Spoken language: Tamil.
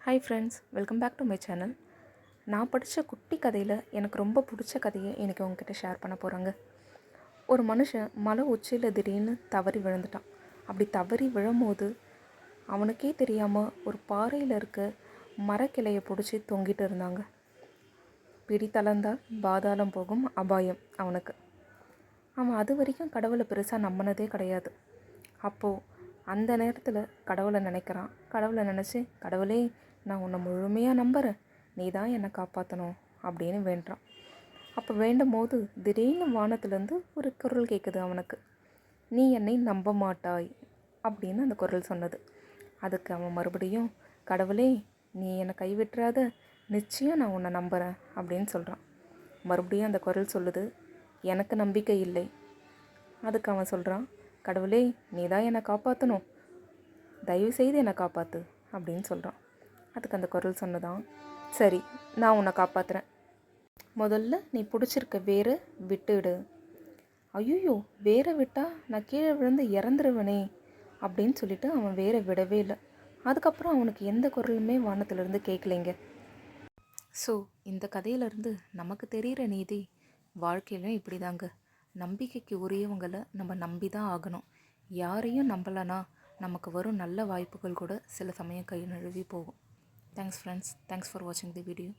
Hi friends, welcome back to my channel. நான் படித்த குட்டி கதையில் எனக்கு ரொம்ப பிடிச்ச கதையை எனக்கு உங்ககிட்ட ஷேர் பண்ண போகிறேங்க. ஒரு மனுஷன் மலை உச்சியில் திடீர்னு தவறி விழுந்துட்டான். அப்படி தவறி விழும்போது அவனுக்கே தெரியாமல் ஒரு பாறையில் இருக்க மரக்கிளையை பிடிச்சி தொங்கிட்டு இருந்தாங்க. பிடி தளர்ந்தால் பாதாளம் போகும் அபாயம் அவனுக்கு. அவன் அது வரைக்கும் கடவுளை பெருசாக நம்பினதே கிடையாது. அப்போது அந்த நேரத்தில் கடவுளை நினைக்கிறான். கடவுளை நினச்சி, கடவுளே, நான் உன்னை முழுமையாக நம்புகிறேன், நீ தான் என்னை காப்பாற்றணும் அப்படின்னு வேண்டுறான். அப்போ வேண்டும் போது திடீர்னு வானத்துலேருந்து ஒரு குரல் கேட்குது அவனுக்கு. நீ என்னை நம்ப மாட்டாய் அப்படின்னு அந்த குரல் சொன்னது. அதுக்கு அவன் மறுபடியும், கடவுளே, நீ என்னை கைவிட்டுறாத, நிச்சயம் நான் உன்னை நம்புகிறேன் அப்படின்னு சொல்கிறான். மறுபடியும் அந்த குரல் சொல்லுது, எனக்கு நம்பிக்கை இல்லை. அதுக்கு அவன் சொல்கிறான், கடவுளே, நீ தான் என்னை காப்பாற்றணும், தயவு செய்து என்னை காப்பாற்று அப்படின்னு சொல்கிறான். அதுக்கு அந்த குரல் சொன்னதான், சரி, நான் உன்னை காப்பாற்றுறேன், முதல்ல நீ பிடிச்சிருக்க வேரை விட்டுடு. ஐயோ, வேரை விட்டால் நான் கீழே விழுந்து இறந்துருவனே அப்படின்னு சொல்லிட்டு அவன் வேரை விடவே இல்லை. அதுக்கப்புறம் அவனுக்கு எந்த குரலுமே வானத்திலிருந்து கேட்கலைங்க. ஸோ இந்த கதையிலேருந்து நமக்கு தெரிகிற நீதி, வாழ்க்கையிலும் இப்படி தாங்க. நம்பிக்கைக்கு உரியவங்களை நம்ம நம்பி தான் ஆகணும். யாரையும் நம்பலைன்னா நமக்கு வரும் நல்ல வாய்ப்புகள் கூட சில சமயம் கை நழுவி போகும். தேங்க்ஸ் ஃப்ரெண்ட்ஸ், தேங்க்ஸ் ஃபார் வாட்சிங் தி வீடியோ.